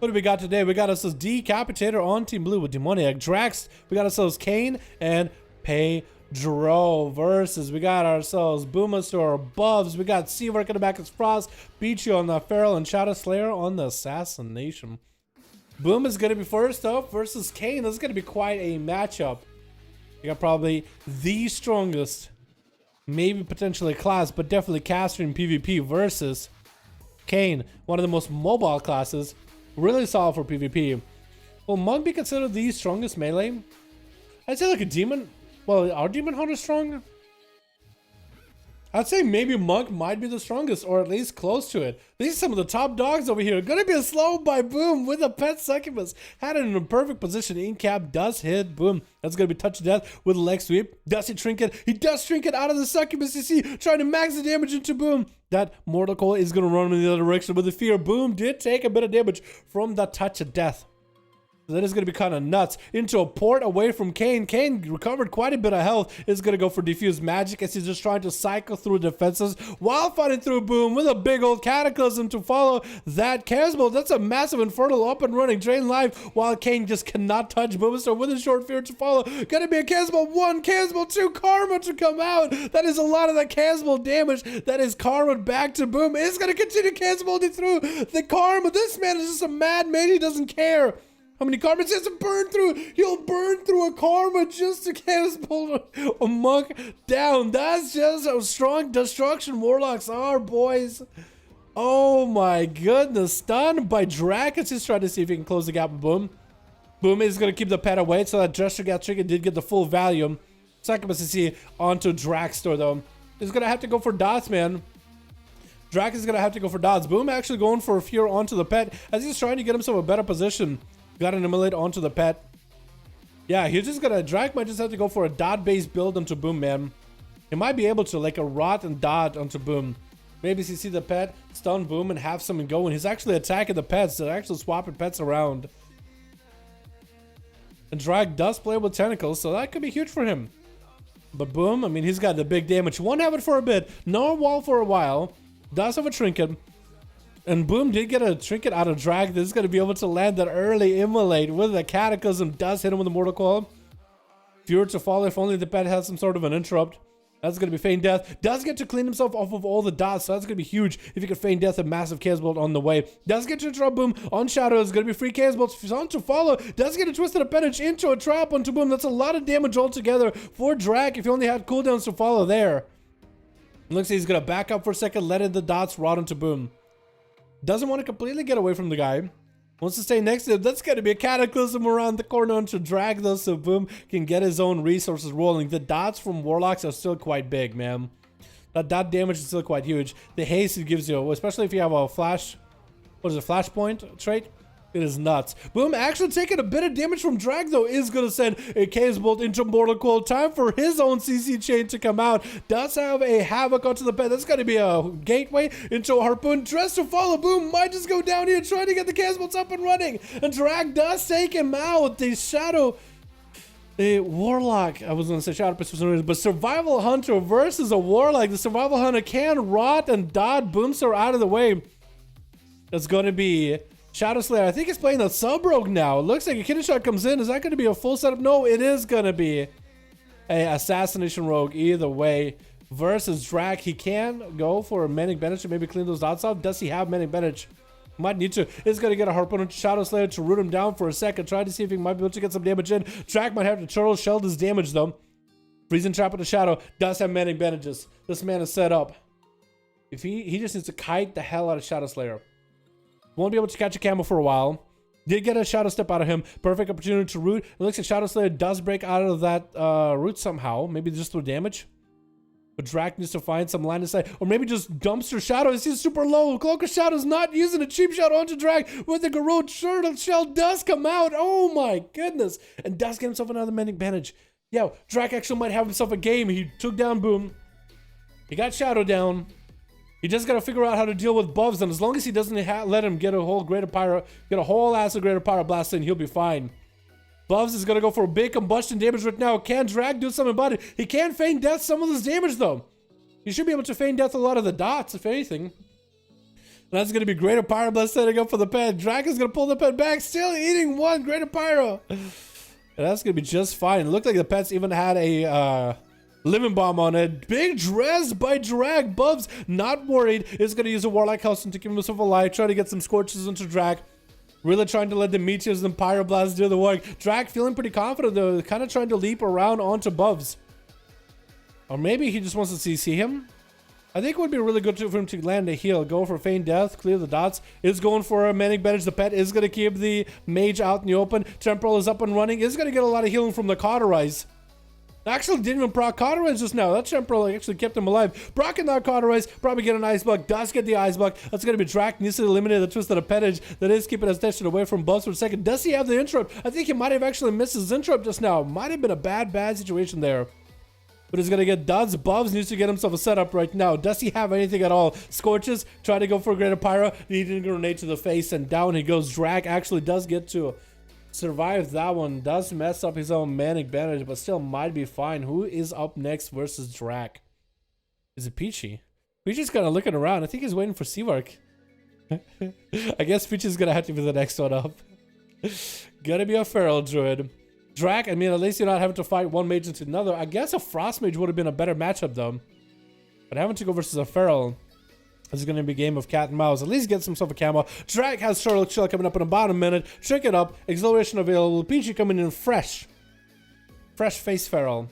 What do we got today? We got ourselves Decapitator on Team Blue with Demoniac Drax. We got ourselves Kane and Pedro versus. We got ourselves Boomasaur, Bubs. We got Seawork in the back as Frost. Beachy on the Feral and Shadow Slayer on the Assassination. Boom is going to be first up versus Kane. This is going to be quite a matchup. You got probably the strongest, maybe potentially class, but definitely caster in PvP versus Kane, one of the most mobile classes. Really solid for PvP. Will Monk be considered the strongest melee? I'd say like a demon. Well, are demon hunters strong? I'd say maybe Monk might be the strongest, or at least close to it. These are some of the top dogs over here. Gonna be a slow by Boom with a pet succubus. Had it in a perfect position. In cap does hit. Boom. That's gonna be touch of death with a leg sweep. Does he trinket? He does trinket out of the succubus. You see, trying to max the damage into Boom. That mortal coil is gonna run in the other direction with the fear. Boom did take a bit of damage from that touch of death. So that is going to be kind of nuts. Into a port away from Kane. Kane recovered quite a bit of health. Is going to go for Diffuse Magic as he's just trying to cycle through defenses while fighting through Boom with a big old Cataclysm to follow that Casbolt. That's a massive Infernal up and running. Drain life while Kane just cannot touch Boom. So with a short fear to follow. Going to be a Casbolt 1, Casbolt 2, Karma to come out. That is a lot of that Casbolt damage. That is Karma back to Boom. Is going to continue Casbolting through the Karma. This man is just a mad man. He doesn't care how many karmas he has to burn through. He'll burn through a karma just to cast a monk down. That's just how strong destruction warlocks are, boys. Oh my goodness. Stunned by Drakus. He's trying to see if he can close the gap with Boom. Boom is going to keep the pet away, so that gesture got triggered, did get the full value. Succubus is see onto Draxtor though. He's going to have to go for dots, man. Drakus is going to have to go for dots. Boom actually going for a fear onto the pet as he's trying to get himself a better position. Got an immolate onto the pet. Yeah, he's just gonna, Drake might just have to go for a dot based build onto Boom, man. He might be able to, like a rot and dot onto Boom. Maybe CC the pet, stun Boom, and have someone go. And he's actually attacking the pets. They're actually swapping pets around. And Drake does play with tentacles, so that could be huge for him. But Boom, I mean, he's got the big damage. Won't have it for a bit. No wall for a while. Does have a trinket. And Boom did get a trinket out of Drag. This is going to be able to land that early immolate with the Cataclysm. Does hit him with the Mortal Coil. Fear to fall if only the pet has some sort of an interrupt. That's going to be Feign Death. Does get to clean himself off of all the dots. So that's going to be huge if he could Feign Death a massive Casbolt on the way. Does get to interrupt Boom on Shadow. It's going to be free Casbolts on to follow. Does get a Twisted Appendage into a trap onto Boom. That's a lot of damage altogether for Drag if he only had cooldowns to follow there. Looks like he's going to back up for a second, let in the dots rot into Boom. Doesn't want to completely get away from the guy. Wants to stay next to him. That's going to be a Cataclysm around the corner to drag those so Boom can get his own resources rolling. The dots from Warlocks are still quite big, man. That dot damage is still quite huge. The haste it gives you, especially if you have a flash, what is it, flashpoint trait? It is nuts. Boom actually taking a bit of damage from Drag though. Is going to send a Casebolt into Mortal Coil. Time for his own CC chain to come out. Does have a Havoc onto the pet. That's going to be a gateway into a Harpoon. Dress to follow. Boom might just go down here trying to get the Casebolt up and running. And Drag does take him out. The Shadow... A Warlock, I was going to say Shadow Priest for some reason, but Survival Hunter versus a Warlock. The Survival Hunter can rot and dot Boomster out of the way. That's going to be... Shadow Slayer, I think he's playing the sub rogue now. It looks like a kidney shot comes in. Is that going to be a full setup? No, it is going to be a Assassination rogue either way. Versus Drak. He can go for a Manic Bandage to maybe clean those dots off. Does he have Manic Bandage? Might need to. Is going to get a Harpoon into Shadow Slayer to root him down for a second. Try to see if he might be able to get some damage in. Drak might have to turtle shell his damage though. Freezing Trap with the Shadow. Does have Manic Bandages. This man is set up. If he just needs to kite the hell out of Shadow Slayer. Won't be able to catch a camo for a while. Did get a Shadow Step out of him. Perfect opportunity to root. It looks like Shadow Slayer does break out of that root somehow. Maybe just through damage. But Drak needs to find some line of sight. Or maybe just Dumpster Shadow. He's super low. Cloak of Shadow's not using a cheap shot onto Drak. With the Garrote Turtle Shell does come out. Oh my goodness. And does get himself another Manic Bandage. Yeah, Drak actually might have himself a game. He took down Boom. He got Shadow down. He just got to figure out how to deal with buffs, and as long as he doesn't let him get a whole Greater Pyro, get a whole ass of Greater Pyro Blast in, he'll be fine. Buffs is going to go for a big combustion damage right now. Can Drag do something about it? He can Feign Death some of this damage, though. He should be able to Feign Death a lot of the dots, if anything. That's going to be Greater Pyro Blast setting up for the pet. Drac is going to pull the pet back, still eating one Greater Pyro. And that's going to be just fine. It looked like the pets even had a Living Bomb on it. Big dress by Drac. Bubs, not worried, is going to use a Warlock House to give himself a light. Try to get some Scorches into Drac. Really trying to let the Meteors and Pyroblasts do the work. Drac feeling pretty confident though. Kind of trying to leap around onto Bubs. Or maybe he just wants to CC him. I think it would be really good for him to land a heal. Go for Feign Death, clear the dots. Is going for a Manic Bandage. The pet is going to keep the Mage out in the open. Temporal is up and running. Is going to get a lot of healing from the Cauterize. Actually didn't even proc Cauterize just now. That Temporal actually kept him alive. Brocking that Cauterize. Probably get an Ice Bug. Does get the Ice Bug. That's going to be Drac. Needs to eliminate the Twisted Appendage. That is keeping his attention away from Buzz for a second. Does he have the Interrupt? I think he might have actually missed his Interrupt just now. Might have been a bad situation there. But he's going to get Duds. Bubs needs to get himself a setup right now. Does he have anything at all? Scorches. Try to go for a Greater Pyro. Needing a grenade to the face. And down he goes. Drac actually does get to survive that one. Does mess up his own Manic Bandage. But still might be fine. Who is up next versus Drac? Is it Peachy? Peachy's kind of looking around. I think he's waiting for Seavark. I guess Peachy's going to have to be the next one up. Gonna be a Feral Druid. Drac, I mean, at least you're not having to fight one mage into another. I guess a Frost Mage would have been a better matchup, though. But having to go versus a Feral is going to be a game of cat and mouse. At least gets himself a camo. Drac has Sherlock Shell coming up in about a minute. Trick it up. Exhilaration available. Peachy coming in fresh. Fresh face Feral.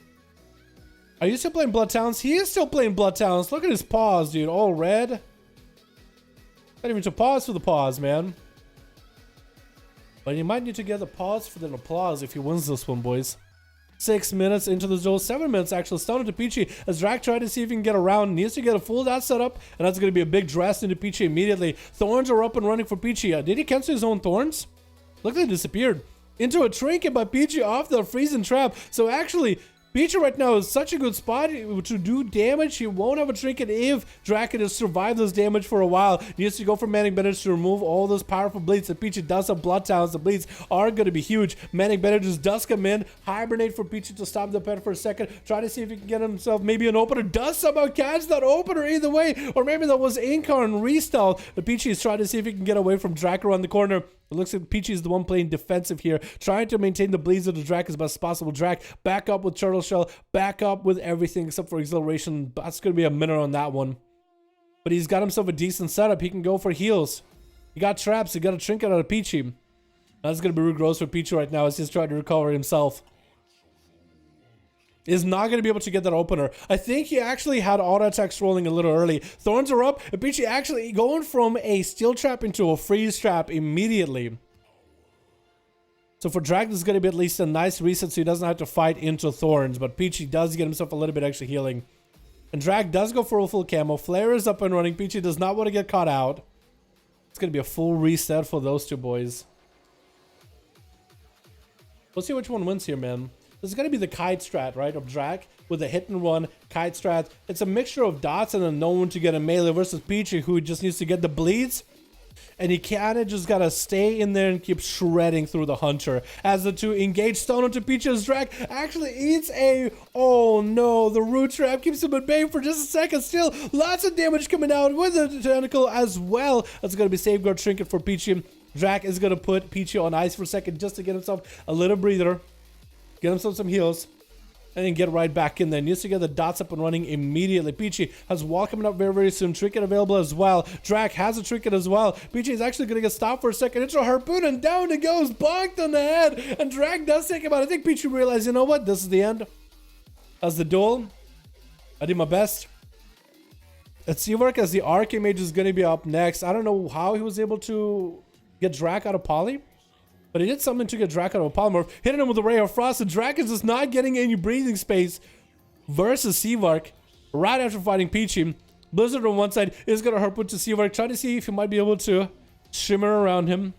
Are you still playing Bloodhounds? He is still playing Bloodhounds. Look at his paws, dude. All red. Not even to pause for the paws, man. But you might need to get the pause for the applause if he wins this one, boys. 6 minutes into the duel. 7 minutes actually. Stunner to Peachy as Drac tried to see if he can get around. Needs to get a full dot setup, and that's going to be a big dress into Peachy immediately. Thorns are up and running for Peachy. Did he cancel his own thorns? Look, they disappeared. Into a trinket by Peachy off the freezing trap. So actually, Peachy right now is such a good spot to do damage. He won't have a trinket if Drac can just survive this damage for a while. He needs to go for Manic Bandage to remove all those powerful bleeds. And Peachy does have Bloodhounds. The bleeds are going to be huge. Manic Bandage does come in. Hibernate for Peachy to stop the pet for a second. Try to see if he can get himself maybe an opener. Does somehow catch that opener either way. Or maybe that was Incarn restyle. But Peachy is trying to see if he can get away from Drac around the corner. It looks like Peachy is the one playing defensive here, trying to maintain the bleeds of the Drac as best as possible. Drac back up with Turtle Shell, back up with everything except for Exhilaration. That's going to be a minute on that one. But he's got himself a decent setup. He can go for heals. He got traps. He got a trinket out of Peachy. That's going to be real gross for Peachy right now as he's trying to recover himself. Is not going to be able to get that opener. I think he actually had auto attacks rolling a little early. Thorns are up, and Peachy actually going from a steel trap into a freeze trap immediately. So for Drac, this is going to be at least a nice reset so he doesn't have to fight into Thorns, but Peachy does get himself a little bit extra healing. And Drac does go for a full camo. Flare is up and running. Peachy does not want to get caught out. It's going to be a full reset for those two boys. We'll see which one wins here, man. This is going to be the kite strat, right, of Drac with a hit and run kite strat. It's a mixture of dots and a no one to get a melee versus Peachy, who just needs to get the bleeds. And he kind of just got to stay in there and keep shredding through the Hunter. As the two engage, stone onto Peachy as Drac actually eats a... Oh no, the root trap keeps him at bay for just a second. Still, lots of damage coming out with the tentacle as well. That's going to be Safeguard Trinket for Peachy. Drac is going to put Peachy on ice for a second just to get himself a little breather. Get himself some heals. And then get right back in there. Needs to get the dots up and running immediately. Peachy has wall coming up very, very soon. Trinket available as well. Drac has a trinket as well. Peachy is actually going to get stopped for a second. Into a harpoon and down it goes. Bonked on the head. And Drac does take him out. I think Peachy realized, you know what? This is the end. As the duel. I did my best. At Seavark as the Archmage is going to be up next. I don't know how he was able to get Drac out of poly. But he did something to get Drac out of a polymorph. Hitting him with a Ray of Frost. And Drac is just not getting any breathing space versus Seavark. Right after fighting Peachy. Blizzard on one side is going to harpoon to Seavark. Trying to see if he might be able to shimmer around him.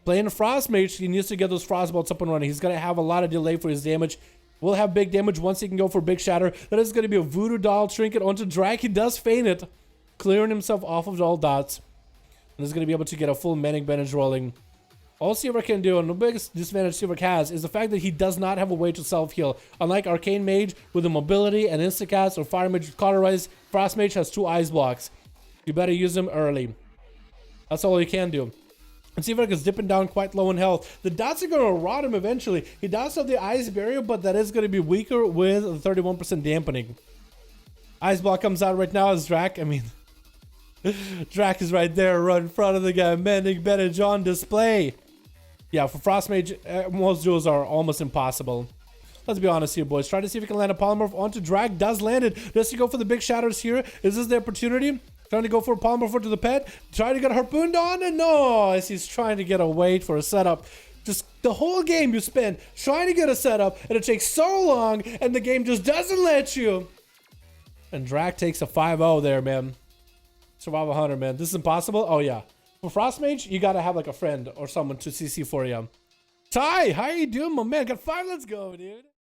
Playing a Frost Mage, he needs to get those Frost bolts up and running. He's going to have a lot of delay for his damage. Will have big damage once he can go for Big Shatter. That is going to be a Voodoo Doll trinket onto Drac. He does feign it. Clearing himself off of all dots. And is going to be able to get a full Manic Bandage rolling. All Seavark can do, and the biggest disadvantage Seavark has, is the fact that he does not have a way to self-heal. Unlike Arcane Mage with a mobility and instacast, or Fire Mage with Cauterize, Frost Mage has 2 ice blocks. You better use them early. That's all you can do. And Seaverk is dipping down quite low in health. The dots are going to rot him eventually. He does have the Ice Barrier, but that is going to be weaker with the 31% dampening. Ice Block comes out right now as Drac. I mean, Drac is right there, right in front of the guy. Mending Benage on display. Yeah, for Frost Mage, most duels are almost impossible. Let's be honest here, boys. Try to see if you can land a Polymorph onto Drag. Does land it. Does he go for the big shatters here? Is this the opportunity? Trying to go for a Polymorph to the pet. Trying to get harpooned on. And no, as he's trying to get a wait for a setup. Just the whole game you spend trying to get a setup, and it takes so long, and the game just doesn't let you. And Drag takes a 5-0 there, man. Survival Hunter, man. This is impossible. Oh, yeah. For Frost Mage, you got to have like a friend or someone to CC for you. Ty, how you doing, my man? Got 5. Let's go, dude.